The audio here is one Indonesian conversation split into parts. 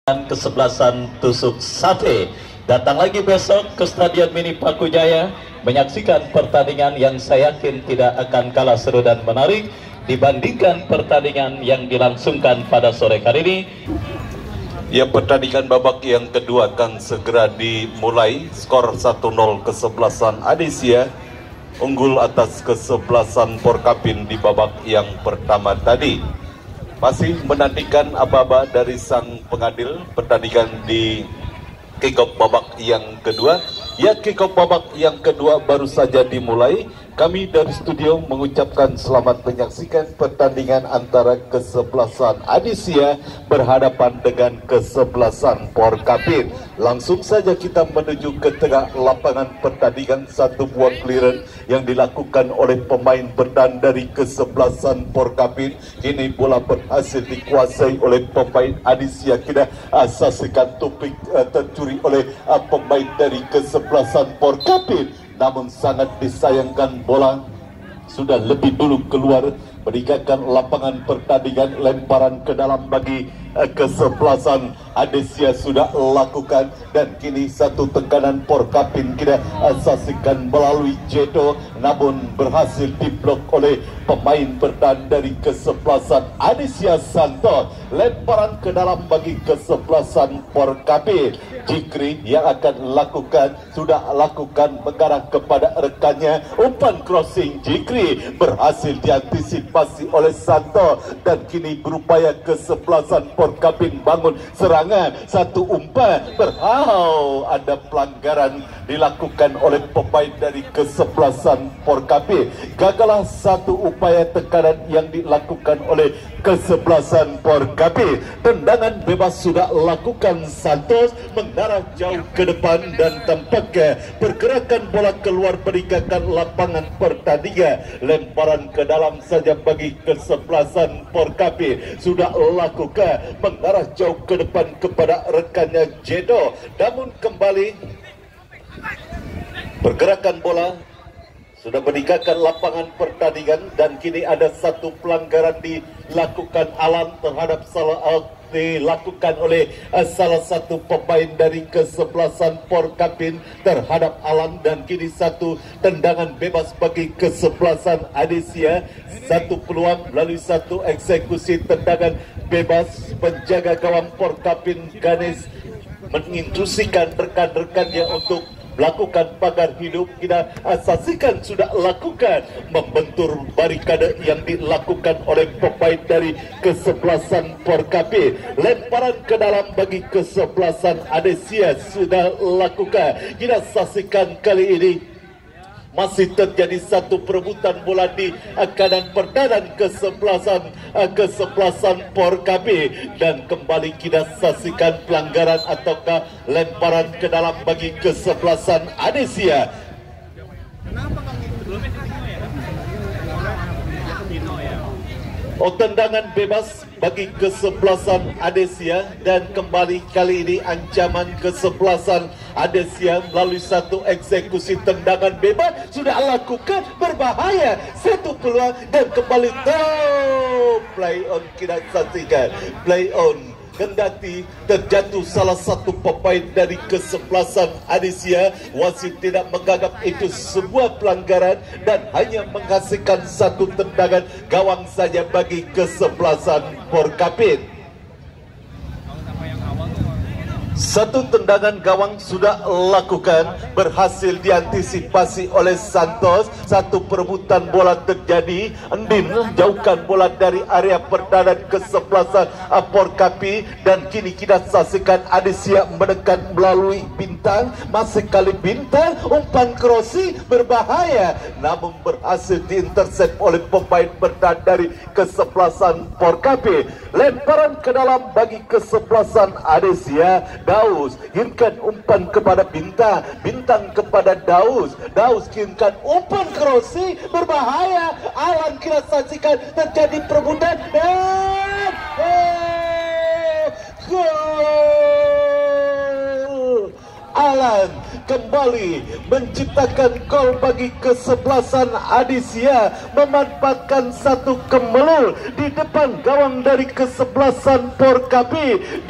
Kesebelasan Tusuk Sate datang lagi besok ke Stadion Mini Paku Jaya menyaksikan pertandingan yang saya yakin tidak akan kalah seru dan menarik dibandingkan pertandingan yang dilangsungkan pada sore hari ini. Ya, pertandingan babak yang kedua akan segera dimulai. Skor 1-0 kesebelasan Adesia unggul atas kesebelasan Porkapin di babak yang pertama tadi. Masih menantikan aba-aba dari sang pengadil pertandingan di kick-off babak yang kedua. Ya, kick-off babak yang kedua baru saja dimulai. Kami dari studio mengucapkan selamat menyaksikan pertandingan antara kesebelasan Adesia berhadapan dengan kesebelasan Porkapin. Langsung saja kita menuju ke tengah lapangan pertandingan. Satu buah clearance yang dilakukan oleh pemain bertahan dari kesebelasan Porkapin. Ini bola berhasil dikuasai oleh pemain Adesia. Kita saksikan topik tercuri oleh pemain dari kesebelasan Porkapin. Namun sangat disayangkan bola sudah lebih dulu keluar meninggalkan lapangan pertandingan. Lemparan ke dalam bagi kesebelasan Adesia sudah lakukan, dan kini satu tekanan Porkapin kita saksikan melalui Jeto, namun berhasil diblok oleh pemain bertahan dari kesebelasan Adesia Santos. Lemparan ke dalam bagi kesebelasan Porkapin. Jikri yang akan lakukan sudah lakukan mengarah kepada rekannya. Umpan crossing Jikri berhasil diantisipasi oleh Santo, dan kini berupaya kesebelasan Porkapin bangun serangan. Satu umpan ada pelanggaran dilakukan oleh pemain dari kesebelasan Porkapin. Gagallah satu upaya tekanan yang dilakukan oleh kesebelasan Porkapin. Tendangan bebas sudah lakukan Santos mengarah jauh ke depan, dan tampaknya pergerakan bola keluar meninggalkan lapangan pertandingan. Lemparan ke dalam saja bagi kesebelasan Porkapin sudah lakukan mengarah jauh ke depan kepada rekannya Jedo. Namun kembali pergerakan bola sudah meninggalkan lapangan pertandingan, dan kini ada satu pelanggaran dilakukan Alan terhadap dilakukan oleh salah satu pemain dari kesebelasan Porkapin terhadap Alan, dan kini satu tendangan bebas bagi kesebelasan Adesia. Satu peluang melalui satu eksekusi tendangan bebas. Penjaga gawang Porkapin Ganes menginstruksikan rekan-rekannya untuk melakukan pagar hidup. Kita saksikan sudah lakukan membentur barikade yang dilakukan oleh pemain dari kesebelasan Porkapin. Lemparan ke dalam bagi kesebelasan Adesia sudah lakukan. Kita saksikan kali ini masih terjadi satu perebutan bola di kanan pertahanan kesebelasan Porkapin, dan kembali kita saksikan pelanggaran ataukah lemparan ke dalam bagi kesebelasan Adesia. Tendangan bebas bagi kesebelasan Adesia, dan kembali kali ini ancaman kesebelasan Adesia melalui satu eksekusi tendangan bebas sudah lakukan berbahaya. Satu peluang dan kembali play on. Kita saksikan play on. Kendati terjatuh salah satu pemain dari kesebelasan Adesia, wasit tidak menganggap itu sebuah pelanggaran dan hanya menghasilkan satu tendangan gawang saja bagi kesebelasan Porkapin. Satu tendangan gawang sudah lakukan, berhasil diantisipasi oleh Santos. Satu perebutan bola terjadi. Endin jauhkan bola dari area pertahanan kesebelasan Porkapin, dan kini kita saksikan Adesia mendekat melalui Bintang. Masih kali Bintang, umpan crossing berbahaya, namun berhasil diintersep oleh pemain bertahan dari kesebelasan Porkapin. Lemparan ke dalam bagi kesebelasan Adesia. Daus kirimkan umpan kepada Bintang, Bintang kepada Daus, Daus kirimkan umpan crossing berbahaya. Alan kita saksikan terjadi perebutan dan gol. Alan kembali menciptakan gol bagi kesebelasan Adesia, memanfaatkan satu kemelul di depan gawang dari kesebelasan Porkapin.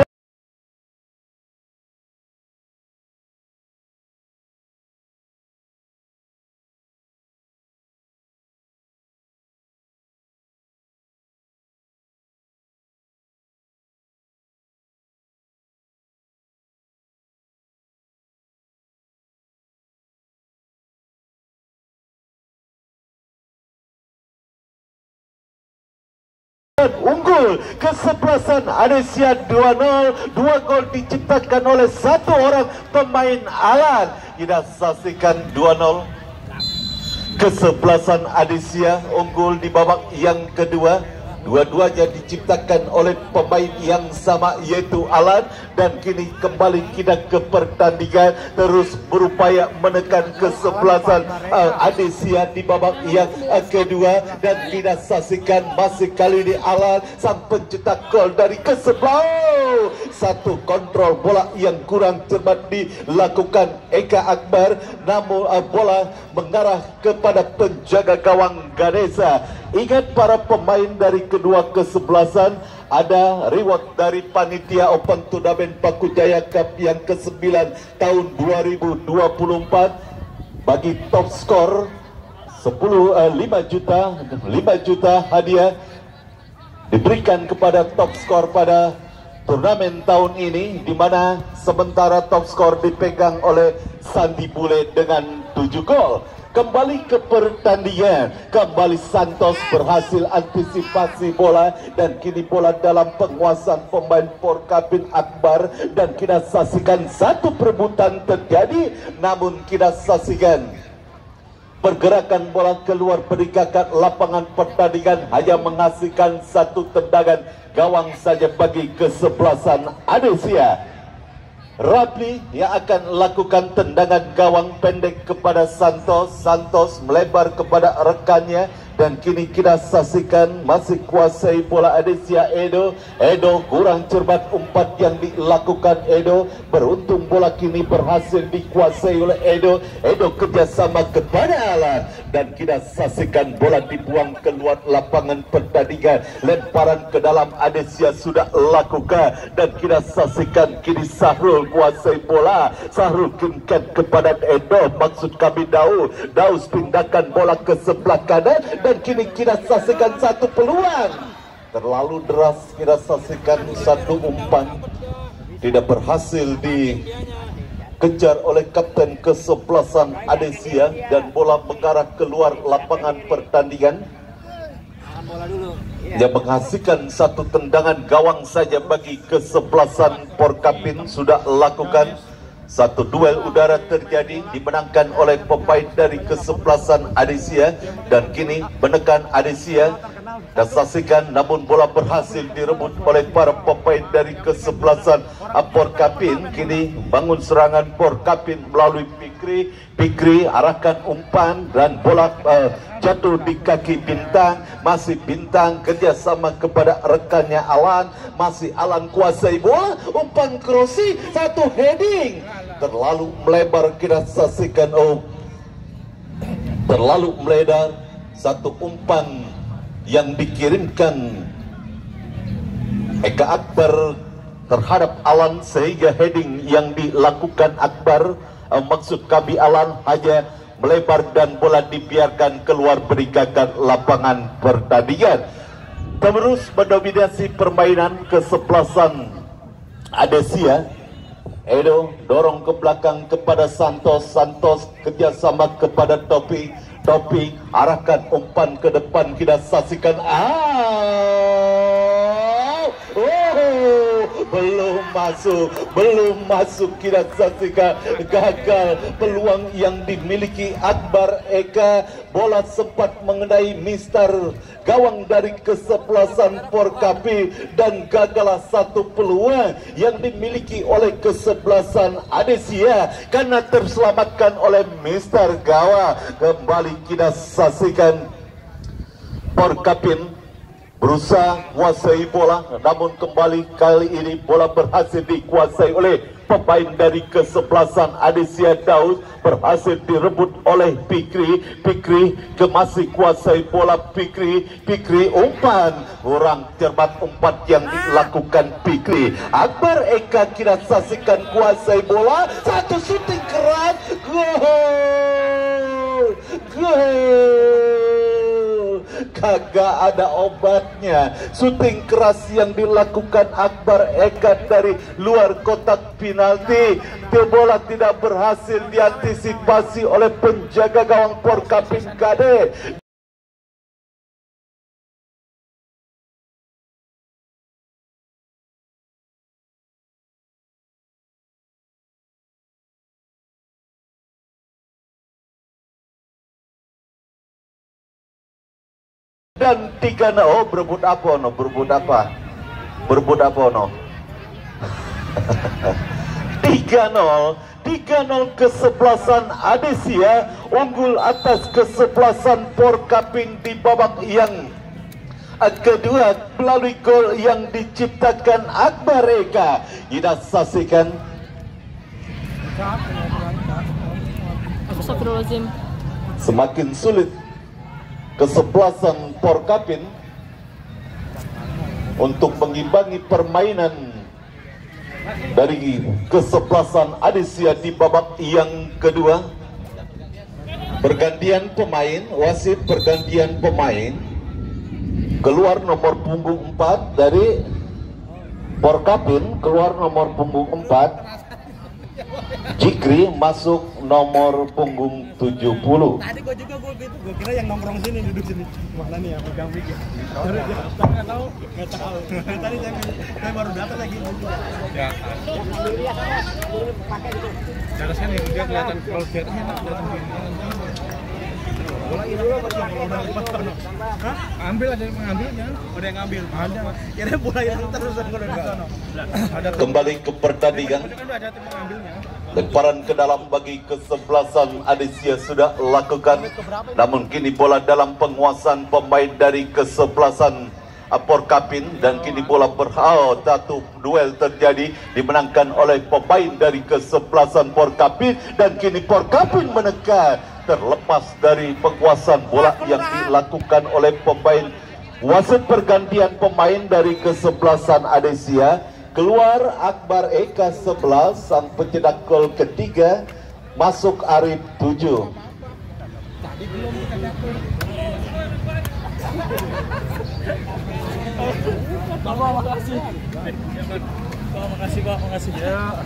dan unggul kesebelasan Adesia 2-0. 2 gol diciptakan oleh satu orang pemain Alan. Kita saksikan 2-0 kesebelasan Adesia unggul di babak yang kedua. Dua-duanya diciptakan oleh pemain yang sama, yaitu Alan. Dan kini kembali kita ke pertandingan, terus berupaya menekan kesebelasan Adesia di babak yang kedua. Dan kita saksikan masih kali ini Alan sang pencetak gol dari kesebelah. Satu kontrol bola yang kurang cermat dilakukan Eka Akbar, namun bola mengarah kepada penjaga gawang Ganesha. Ingat para pemain dari kedua kesebelasan, ada reward dari panitia Open Turnamen Paku Jaya Cup yang ke-9 tahun 2024 bagi top skor 5 juta hadiah diberikan kepada top skor pada turnamen tahun ini, di mana sementara top skor dipegang oleh Sandi Bule dengan 7 gol. Kembali ke pertandingan, kembali Santos berhasil antisipasi bola dan kini bola dalam penguasaan pemain Porkapin Akbar. Dan kita saksikan satu perebutan terjadi, namun kita saksikan pergerakan bola keluar perikakan lapangan pertandingan hanya menghasilkan satu tendangan gawang saja bagi kesebelasan Adesia. Rapli yang akan lakukan tendangan gawang pendek kepada Santos. Santos melebar kepada rekannya dan kini kita saksikan masih kuasai bola Adesia Edo. Edo kurang cermat umpan yang dilakukan Edo. Beruntung bola kini berhasil dikuasai oleh Edo. Edo kerjasama kepada Alan dan kita saksikan bola dibuang keluar lapangan pertandingan. Lemparan ke dalam Adesia sudah lakukan dan kita saksikan kini Sahrul kuasai bola. Sahrul kingkat kepada Edo, maksud kami Daus. Daus pindahkan bola ke sebelah kanan dan kini kita saksikan satu peluang. Terlalu deras, kita saksikan satu umpan tidak berhasil dikejar oleh kapten kesebelasan Adesia dan bola mengarah keluar lapangan pertandingan. Yang menghasilkan satu tendangan gawang saja bagi kesebelasan Porkapin. Sudah lakukan satu duel udara terjadi, dimenangkan oleh pemain dari kesebelasan Adesia dan kini menekan Adesia. Dan saksikan namun bola berhasil direbut oleh para pemain dari kesebelasan Porkapin. Kini bangun serangan Porkapin melalui Pikri. Pikri arahkan umpan dan bola jatuh di kaki Bintang. Masih Bintang kerjasama kepada rekannya Alan. Masih Alan kuasai bola. Umpan krosi, satu heading terlalu melebar, kita saksikan. Terlalu melebar. Satu umpan yang dikirimkan Eka Akbar terhadap Alan sehingga heading yang dilakukan Akbar, maksud kami Alan, hanya melebar dan bola dibiarkan keluar perikakan lapangan pertandingan. Terus mendominasi permainan kesebelasan Adesia. Edo dorong ke belakang kepada Santos. Santos kerjasama kepada Topi. Topi arahkan umpan ke depan, kita saksikan. Belum masuk, kita saksikan gagal peluang yang dimiliki Akbar Eka. Bola sempat mengenai Mister gawang dari kesebelasan Porkapi dan gagallah satu peluang yang dimiliki oleh kesebelasan Adesia karena terselamatkan oleh Mister gawang. Kembali kita saksikan Porkapin berusaha kuasai bola, namun kembali kali ini bola berhasil dikuasai oleh pemain dari kesebelasan Adesia. Daus berhasil direbut oleh Pikri. Pikri masih kuasai bola. Pikri umpan kurang cermat umpan yang dilakukan Pikri. Akbar Eka kita saksikan kuasai bola, satu shooting keras, gol. Kagak ada obatnya. Shooting keras yang dilakukan Akbar Eka dari luar kotak penalti. Bola tidak berhasil diantisipasi oleh penjaga gawang Porkapin Kade. dan 3-0. Oh, berebut apa no? Berebut apa? Berebut apa no? 3-0 kesebelasan Adesia unggul atas kesebelasan Porkapin di babak yang kedua melalui gol yang diciptakan Akbar Eka. Kita saksikan. Semakin sulit kesebelasan Porkapin untuk mengimbangi permainan dari kesebelasan Adesia di babak yang kedua. Pergantian pemain, wasit pergantian pemain. Keluar nomor punggung 4 dari Porkapin, keluar nomor punggung 4. Jikri masuk nomor punggung 70. Tadi gua juga gua kira yang nongkrong sini duduk sini. Mana nih yang pegang mic ya? Enggak tahu. Tadi saya baru datang lagi. Ya. Harusnya nih dia kelihatan kalau dia kelihatan gini. Bola ini dulu Hah? Ambil aja mengambilnya. Ada yang ngambil. Ada. Kira bola yang terus ada. Kembali ke pertandingan. Lemparan ke dalam bagi kesebelasan Adesia sudah lakukan. Namun kini bola dalam penguasaan pemain dari kesebelasan Porkapin dan kini bola satu duel terjadi dimenangkan oleh pemain dari kesebelasan Porkapin dan kini Porkapin menekan terlepas dari penguasaan bola yang dilakukan oleh pemain. Wasit pergantian pemain dari kesebelasan Adesia. Keluar Akbar Eka 11, sang pencetak gol ketiga, masuk Arif 7. Makasih. Makasih Pak, makasih. Ya.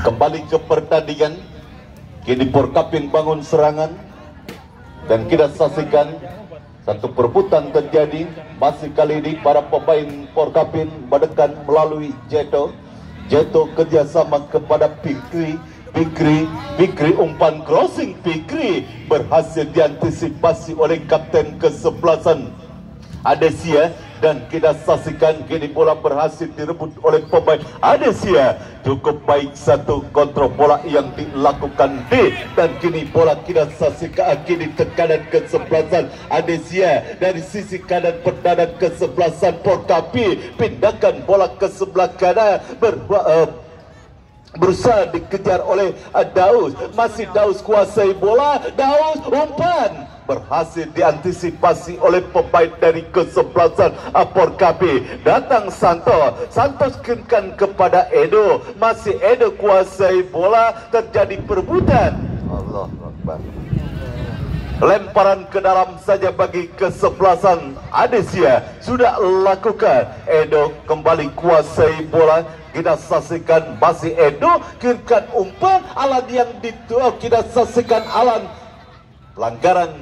Kembali ke pertandingan. Kini Porkapin bangun serangan dan kita saksikan satu perebutan terjadi. Masih kali ini para pemain Porkapin menekan melalui Jeto. Jeto kerjasama kepada Fikri umpan crossing Fikri berhasil diantisipasi oleh kapten kesebelasan Adesia dan kita saksikan kini bola berhasil direbut oleh pemain Adesia. Cukup baik satu kontrol bola yang dilakukan D dan kini bola kita saksikan kini tekanan kesebelasan Adesia dari sisi kanan pertahanan kesebelasan Porkapin pindahkan bola ke sebelah kanan berusaha dikejar oleh Daus. Masih Daus kuasai bola. Daus umpan berhasil diantisipasi oleh pemain dari kesebelasan Porkapin. Datang Santos kenkan kepada Edo. Masih Edo kuasai bola. Terjadi perebutan. Allah Akbar. Lemparan ke dalam saja bagi kesebelasan Adesia sudah lakukan. Edo kembali kuasai bola. Kita saksikan masih Edo kirikan umpan Alan yang kita saksikan Alan. Pelanggaran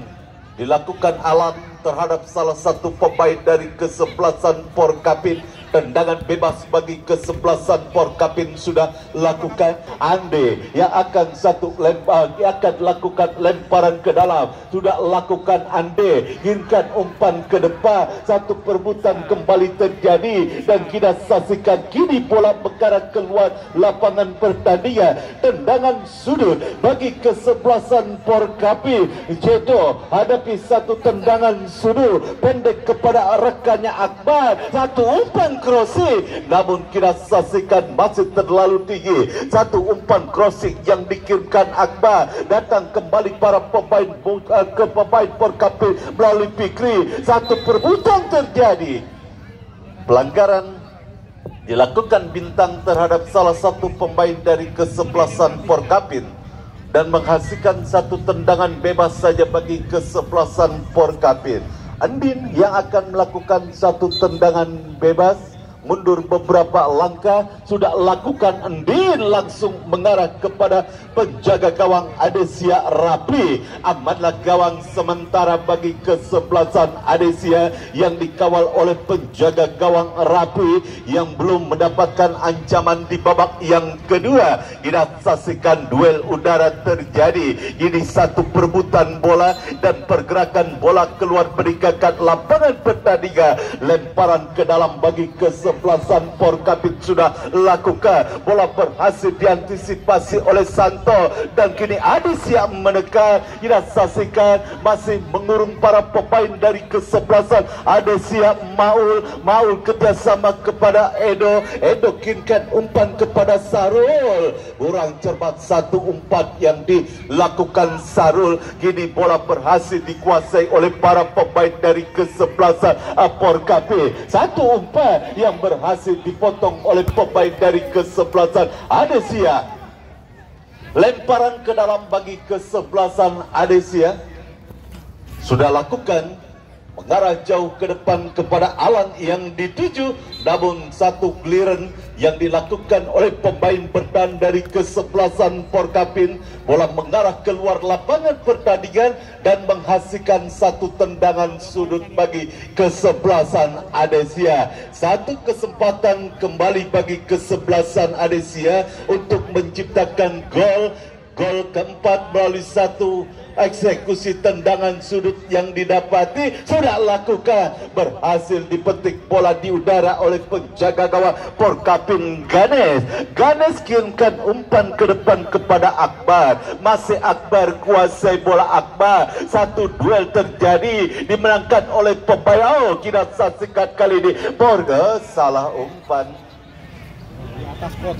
dilakukan Alan terhadap salah satu pemain dari kesebelasan Porkapin. Tendangan bebas bagi kesebelasan Porkapin sudah lakukan. Ande yang akan lakukan lemparan ke dalam sudah lakukan. Ande kirimkan umpan ke depan. Satu perebutan kembali terjadi dan kita saksikan kini bola mengarah keluar lapangan pertandingan. Tendangan sudut bagi kesebelasan Porkapin. Jeto hadapi satu tendangan sudut pendek kepada rekannya Akbar. Satu umpan crossing, namun kita saksikan masih terlalu tinggi. Satu umpan crossing yang dikirimkan Akbar datang kembali para pemain Porkapin melalui Fikri. Satu perebutan terjadi. Pelanggaran dilakukan Bintang terhadap salah satu pemain dari kesebelasan Porkapin dan menghasilkan satu tendangan bebas saja bagi kesebelasan Porkapin. Andin yang akan melakukan satu tendangan bebas mundur beberapa langkah sudah lakukan, Endin langsung mengarah kepada penjaga gawang Adesia Rapli. Amanlah gawang sementara bagi kesebelasan Adesia yang dikawal oleh penjaga gawang Rapli yang belum mendapatkan ancaman di babak yang kedua. Kita saksikan duel udara terjadi. Ini satu perebutan bola dan pergerakan bola keluar meninggalkan lapangan pertandingan. Lemparan ke dalam bagi kesebelasan Porkapin sudah lakukan. Bola berhasil diantisipasi oleh Santo dan kini Adesia menekan. Kita saksikan masih mengurung para pemain dari kesebelasan Adesia. Maul kerjasama kepada Edo kinkan umpan kepada Sarul. Kurang cermat satu umpan yang dilakukan Sarul. Kini bola berhasil dikuasai oleh para pemain dari kesebelasan Porkapin. Satu umpan yang berhasil dipotong oleh pemain dari kesebelasan Adesia. Lemparan ke dalam bagi kesebelasan Adesia sudah lakukan, mengarah jauh ke depan kepada Alan yang dituju, namun satu clearance yang dilakukan oleh pemain bertahan dari kesebelasan Porkapin. Bola mengarah keluar lapangan pertandingan dan menghasilkan satu tendangan sudut bagi kesebelasan Adesia. Satu kesempatan kembali bagi kesebelasan Adesia untuk menciptakan gol keempat melalui satu eksekusi tendangan sudut yang didapati. Sudah lakukan, berhasil dipetik bola di udara oleh penjaga gawang Porkapin Ganes kirimkan umpan ke depan kepada Akbar. Masih Akbar kuasai bola Akbar. Satu duel terjadi dimenangkan oleh pemain. Kita saksikan kali ini Porga salah umpan.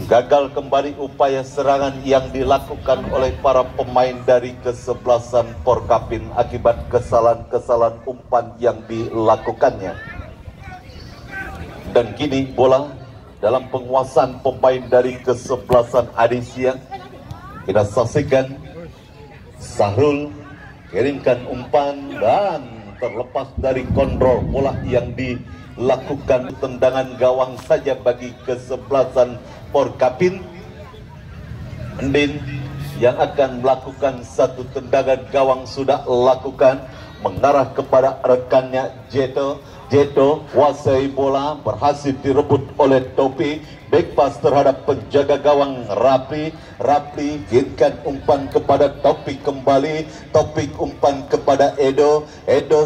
Gagal kembali upaya serangan yang dilakukan oleh para pemain dari kesebelasan Porkapin akibat kesalahan-kesalahan umpan yang dilakukannya. Dan kini bola dalam penguasaan pemain dari kesebelasan Adesia. Kita saksikan Sahrul kirimkan umpan dan terlepas dari kontrol bola yang dilakukan. Tendangan gawang saja bagi kesebelasan Porkapin. Endin yang akan melakukan satu tendangan gawang sudah lakukan, mengarah kepada rekannya Jeto. Kuasai bola, berhasil direbut oleh Topi. Back pass terhadap penjaga gawang Rapli kirimkan umpan kepada Topik kembali. Topik umpan kepada Edo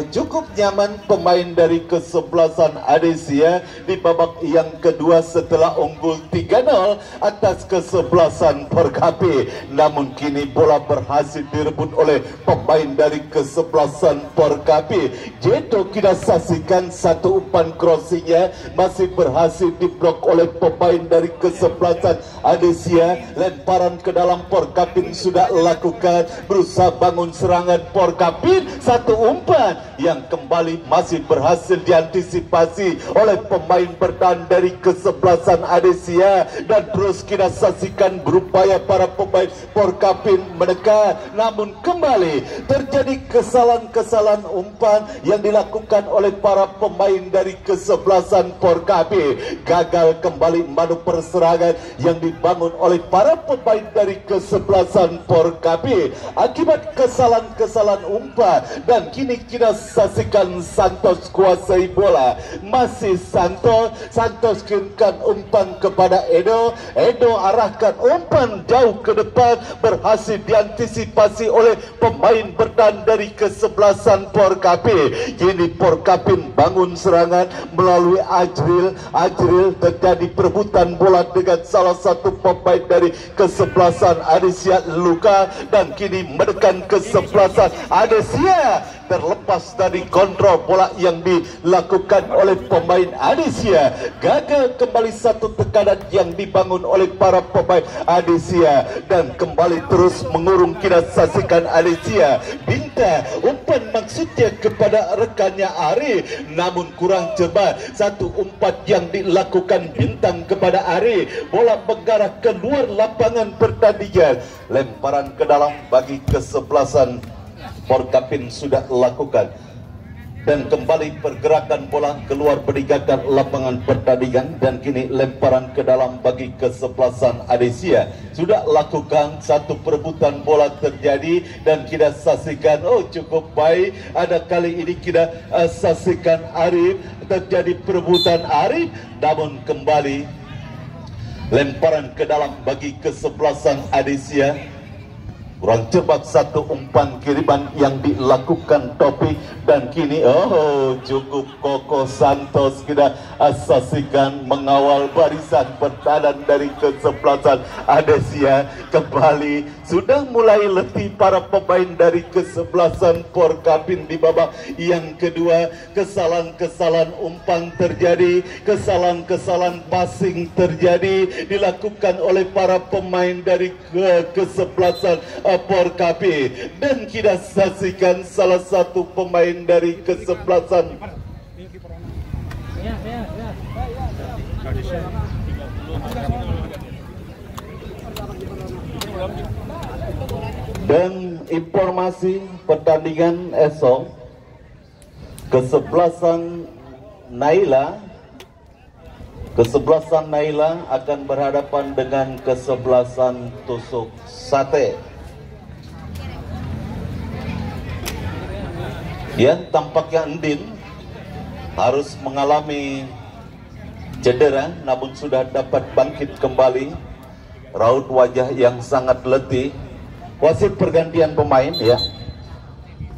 cukup nyaman pemain dari kesebelasan Adesia di babak yang kedua setelah unggul 3-0 atas kesebelasan Porkapin. Namun kini bola berhasil direbut oleh pemain dari kesebelasan Porkapin. Jeto kita saksikan satu umpan crossingnya masih berhasil diblok oleh pemain dari kesebelasan Adesia. Lemparan ke dalam Porkapin sudah lakukan, berusaha bangun serangan Porkapin. Satu umpan yang kembali masih berhasil diantisipasi oleh pemain bertahan dari kesebelasan Adesia. Dan terus kita saksikan berupaya para pemain Porkapin menekan, namun kembali terjadi kesalahan-kesalahan umpan yang dilakukan oleh para pemain dari kesebelasan Porkapin. Gagal kembali manuver serangan yang dibangun oleh para pemain dari kesebelasan Porkapin akibat kesalahan-kesalahan umpan. Dan kini kita saksikan Santos kuasai bola. Masih Santos kirimkan umpan kepada Edo arahkan umpan jauh ke depan, berhasil diantisipasi oleh pemain bertahan dari kesebelasan Porkapin. Kini Porkapin bangun serangan melalui Ajril terjadi perebutan bola dengan salah satu pemain dari kesebelasan Adesia Luka, dan kini menekan kesebelasan Adesia. Terlepas dari kontrol bola yang dilakukan oleh pemain Adesia. Gagal kembali satu tekanan yang dibangun oleh para pemain Adesia dan kembali terus mengurung. Kita saksikan Adesia. Binta umpan maksudnya kepada rekannya Ari, namun kurang cermat. Satu umpan yang dilakukan Bintang kepada Ari, bola mengarah keluar lapangan pertandingan. Lemparan ke dalam bagi kesebelasan Porkapin sudah lakukan. dan kembali pergerakan bola keluar meninggalkan lapangan pertandingan, dan kini lemparan ke dalam bagi kesebelasan Adesia. Sudah lakukan satu perebutan bola terjadi dan kita saksikan, oh cukup baik, ada kali ini kita saksikan Arif, terjadi perebutan Arif, namun kembali lemparan ke dalam bagi kesebelasan Adesia. Kurang cepat satu umpan kiriman yang dilakukan Topik, dan kini cukup kokoh Santos kita saksikan mengawal barisan pertahanan dari kesebelasan Adesia. Kembali sudah mulai letih para pemain dari kesebelasan Porkapin di babak yang kedua. Kesalahan-kesalahan umpan terjadi, kesalahan-kesalahan passing terjadi dilakukan oleh para pemain dari kesebelasan Porkapi, dan kita saksikan salah satu pemain dari kesebelasan dan informasi pertandingan esok. Kesebelasan Naila akan berhadapan dengan kesebelasan Tusuk Sate. Ya, tampaknya Endin harus mengalami cedera, namun sudah dapat bangkit kembali. Raut wajah yang sangat letih. Wasit pergantian pemain ya.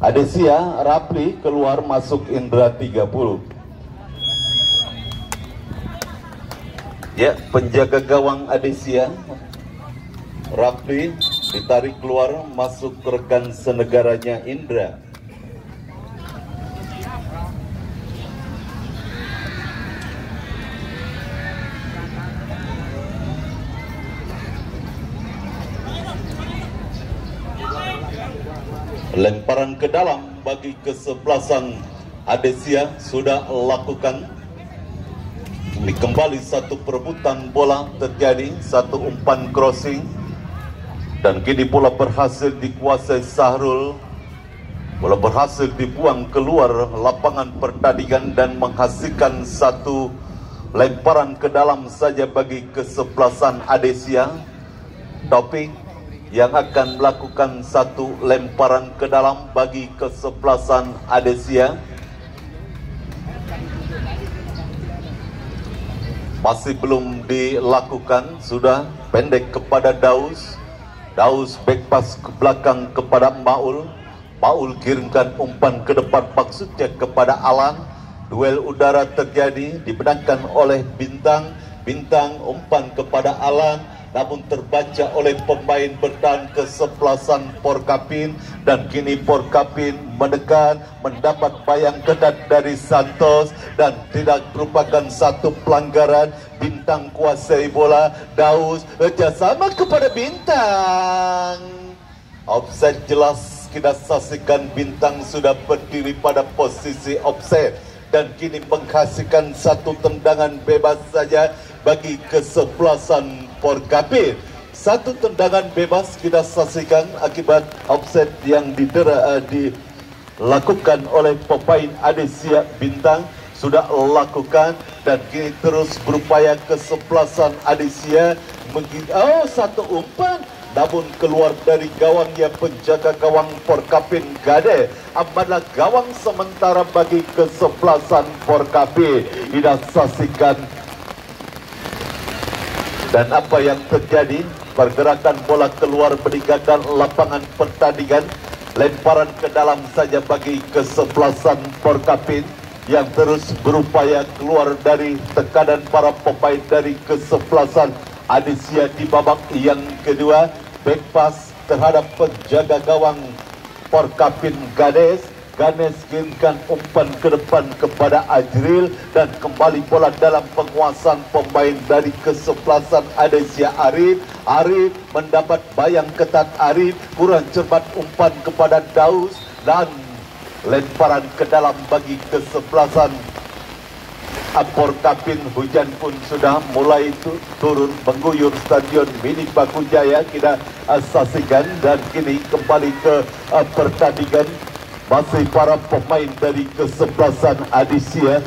Adesia, Rapli keluar, masuk Indra 30. Ya, penjaga gawang Adesia Rapli ditarik keluar, masuk rekan senegaranya Indra. Lemparan ke dalam bagi kesebelasan Adesia sudah lakukan. Ini kembali satu perebutan bola terjadi, satu umpan crossing, dan kini bola berhasil dikuasai Sahrul. Bola berhasil dibuang keluar lapangan pertandingan dan menghasilkan satu lemparan ke dalam saja bagi kesebelasan Adesia. Topik yang akan melakukan satu lemparan ke dalam bagi kesebelasan Adesia. Masih belum dilakukan, sudah pendek kepada Daus. Daus back pass ke belakang kepada Maul. Maul kirimkan umpan ke depan, maksudnya kepada Alan. Duel udara terjadi, dimenangkan oleh Bintang. Bintang umpan kepada Alan, namun terbaca oleh pemain bertahan kesebelasan Porkapin, dan kini Porkapin menekan, mendapat bayang ketat dari Santos dan tidak merupakan satu pelanggaran. Bintang kuasai bola, Daus kerjasama kepada Bintang. Offside jelas kita saksikan, Bintang sudah berdiri pada posisi offside dan kini menghasilkan satu tendangan bebas saja bagi kesebelasan Porkapin. Satu tendangan bebas kita saksikan akibat offset yang dilakukan oleh pemain Adesia. Bintang sudah lakukan dan kini terus berupaya kesebelasan Adesia. Satu umpan namun keluar dari gawang yang penjaga gawang Porkapin Gade. Amanlah gawang sementara bagi kesebelasan Porkapin. Kita saksikan. Dan apa yang terjadi, pergerakan bola keluar meninggalkan lapangan pertandingan. Lemparan ke dalam saja bagi kesebelasan Porkapin yang terus berupaya keluar dari tekanan para pemain dari kesebelasan Adesia di babak yang kedua. Back pass terhadap penjaga gawang Porkapin Ganes. Ganes kirimkan umpan ke depan kepada Ajril dan kembali bola dalam penguasaan pemain dari kesebelasan Adesia Arif. Arif mendapat bayang ketat. Arif kurang cepat, umpan kepada Daus dan lemparan ke dalam bagi kesebelasan Porkapin. Hujan pun sudah mulai turun mengguyur Stadion Mini Bakujaya. Kita saksikan dan kini kembali ke pertandingan. masih para pemain dari kesebelasan Adisia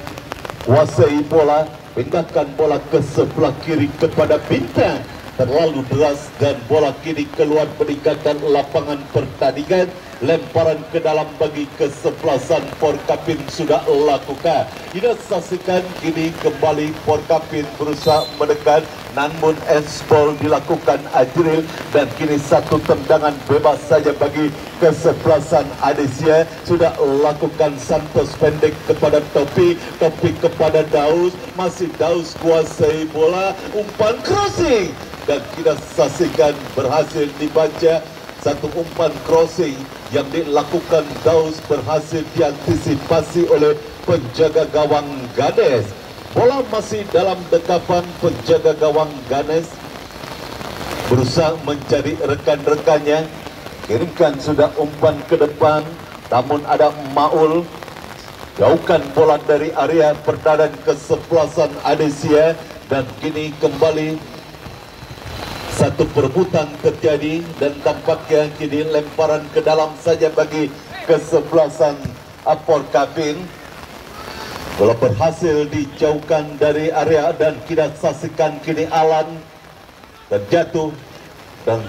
kuasai bola, pindahkan bola ke sebelah kiri kepada Bintang, terlalu deras dan bola kini keluar meninggalkan lapangan pertandingan. Lemparan ke dalam bagi kesebelasan Porkapin sudah lakukan. Tidak saksikan kini kembali Porkapin berusaha mendekat, namun S-ball dilakukan Ajril dan kini satu tendangan bebas saja bagi kesebelasan Adisia. Sudah lakukan Santos pendek kepada Topi, Topi kepada Daus, masih Daus kuasai bola, umpan crossing dan kita saksikan berhasil dibaca. Satu umpan crossing yang dilakukan Daus berhasil diantisipasi oleh penjaga gawang Ganes. Bola masih dalam dekapan penjaga gawang Ganes, berusaha mencari rekan-rekannya. Kirimkan sudah umpan ke depan, namun ada Maul. Jauhkan bola dari area pertahanan kesebelasan Adisia dan kini kembali satu perebutan terjadi dan tampaknya kini lemparan ke dalam saja bagi kesebelasan Porkapin. Bola berhasil dijauhkan dari area dan kita saksikan kini Alan terjatuh dan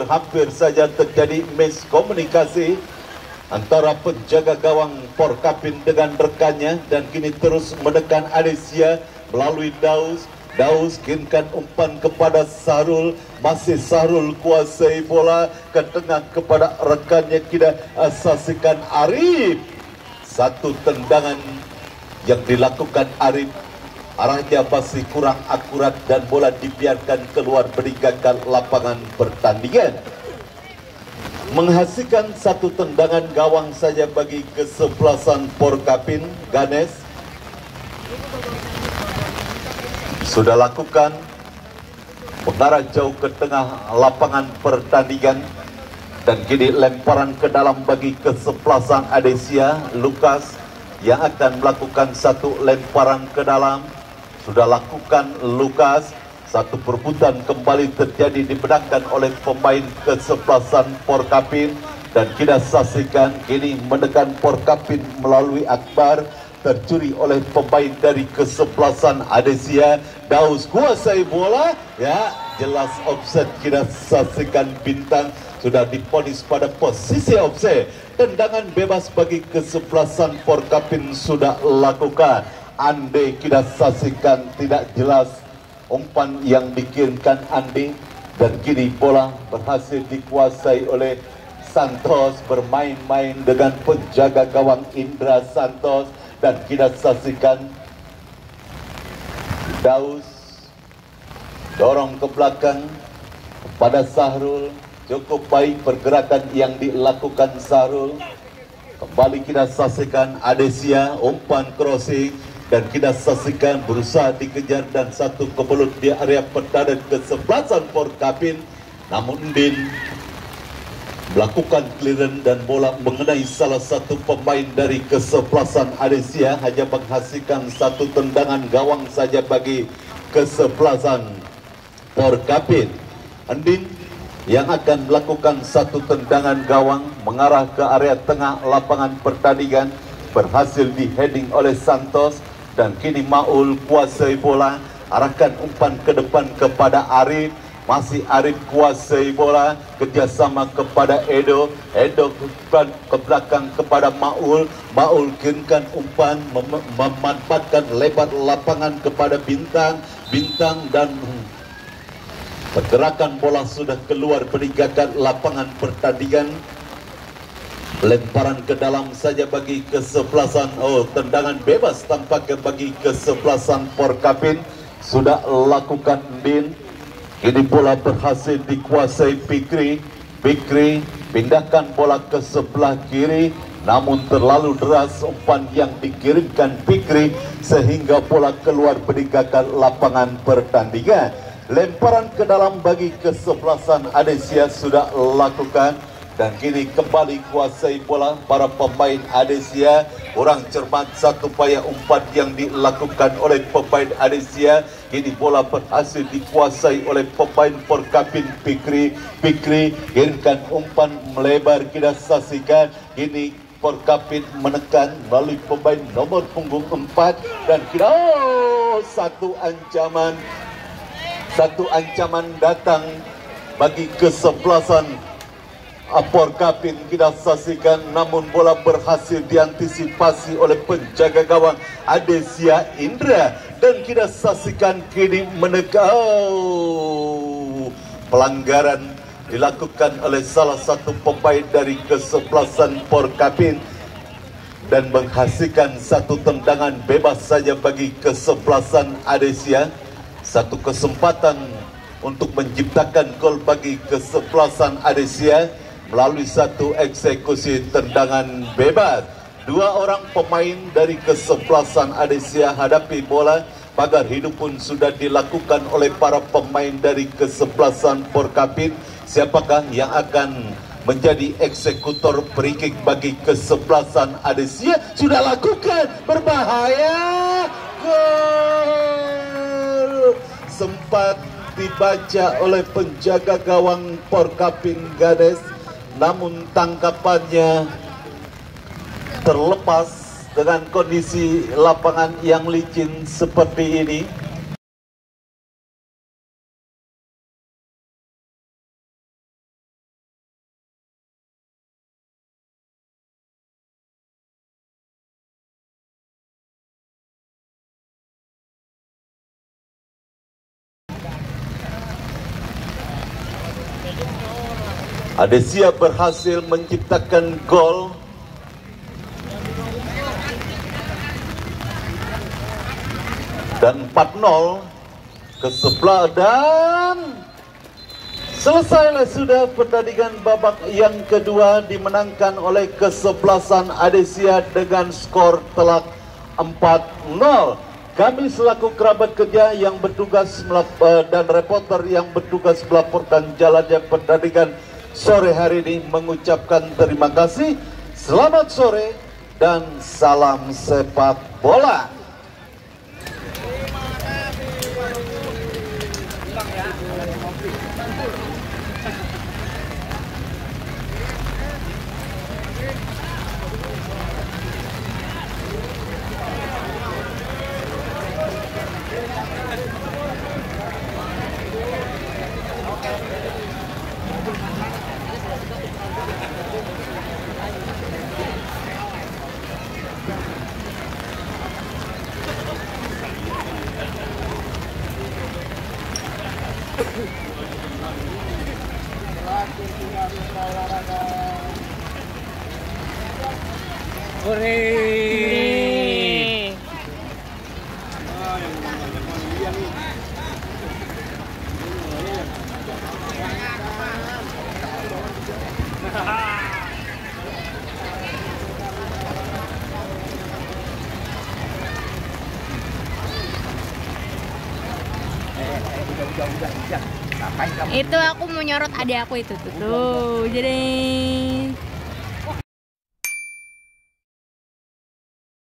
hampir saja terjadi miskomunikasi antara penjaga gawang Porkapin dengan rekannya dan kini terus menekan Adisia melalui Daus. Daus kirimkan umpan kepada Sahrul, masih Sahrul kuasai bola ke tengah kepada rekannya. Kita saksikan Arif, satu tendangan yang dilakukan Arif arahnya masih kurang akurat dan bola dibiarkan keluar meninggalkan lapangan pertandingan, menghasilkan satu tendangan gawang saja bagi kesebelasan Porkapin. Ganes sudah lakukan mengarah jauh ke tengah lapangan pertandingan dan kini lemparan ke dalam bagi kesebelasan Adisia. Lukas yang akan melakukan satu lemparan ke dalam. Sudah lakukan Lukas. Satu perebutan kembali terjadi dimenangkan oleh pemain kesebelasan Porkapin dan kita saksikan kini menekan Porkapin melalui Akbar, tercuri oleh pemain dari kesebelasan Adisia. Daus kuasai bola, ya jelas offset. Kita saksikan Bintang sudah diponis pada posisi offset. Tendangan bebas bagi kesebelasan Porkapin sudah lakukan. Ande kita saksikan tidak jelas umpan yang dikirimkan Ande dan kini bola berhasil dikuasai oleh Santos, bermain-main dengan penjaga gawang Indra Santos. Dan kita saksikan Daus dorong ke belakang pada Sahrul. Cukup baik pergerakan yang dilakukan Sahrul. Kembali kita saksikan Adisia, umpan crossing dan kita saksikan berusaha dikejar dan satu kebelut di area pertahanan kesebelasan Porkapin. Namun Din melakukan clearance dan bola mengenai salah satu pemain dari kesebelasan Adisia, hanya menghasilkan satu tendangan gawang saja bagi kesebelasan Porkapin. Andin yang akan melakukan satu tendangan gawang mengarah ke area tengah lapangan pertandingan, berhasil di heading oleh Santos dan kini Maul kuasai bola, arahkan umpan ke depan kepada Arif. Masih Arif kuasai bola, kerjasama kepada Edo. Edo ke belakang kepada Maul. Maul kirimkan umpan, memanfaatkan lebar lapangan kepada Bintang. Bintang dan pergerakan bola sudah keluar meninggalkan lapangan pertandingan. Lemparan ke dalam saja bagi kesebelasan. Tendangan bebas tampaknya bagi kesebelasan Porkapin. Sudah lakukan Din. Ini bola berhasil dikuasai Fikri. Fikri pindahkan bola ke sebelah kiri, namun terlalu deras umpan yang dikirimkan Fikri sehingga bola keluar meninggalkan lapangan pertandingan. Lemparan ke dalam bagi kesebelasan Adisia sudah lakukan dan kini kembali kuasai bola para pemain Adisia. Kurang cermat satu upaya umpan yang dilakukan oleh pemain Adisia. Kini bola berhasil dikuasai oleh pemain Porkapin Fikri. Fikri kirimkan umpan melebar, kita saksikan. Kini Porkapin menekan melalui pemain nomor punggung 4 dan kira satu ancaman datang bagi kesebelasan Porkapin. Kita saksikan, namun bola berhasil diantisipasi oleh penjaga gawang Adesia Indra dan kita saksikan kini pelanggaran dilakukan oleh salah satu pemain dari kesebelasan Porkapin dan menghasilkan satu tendangan bebas saja bagi kesebelasan Adesia. Satu kesempatan untuk menciptakan gol bagi kesebelasan Adesia melalui satu eksekusi tendangan bebas. Dua orang pemain dari kesebelasan Adesia hadapi bola. Pagar hidup pun sudah dilakukan oleh para pemain dari kesebelasan Porkapin. Siapakah yang akan menjadi eksekutor free kick bagi kesebelasan Adesia? Sudah lakukan, berbahaya, gol. Sempat dibaca oleh penjaga gawang Porkapin Gades, namun tangkapannya terlepas dengan kondisi lapangan yang licin seperti ini. Adesia berhasil menciptakan gol dan 4-0 ke sebelah dan selesailah sudah pertandingan babak yang kedua dimenangkan oleh kesebelasan Adesia dengan skor telak 4-0. Kami selaku kerabat kerja yang bertugas dan reporter yang bertugas melaporkan jalannya pertandingan sore hari ini mengucapkan terima kasih. Selamat sore dan salam sepak bola. Itu aku mau nyorot adik aku itu tuh. Jadi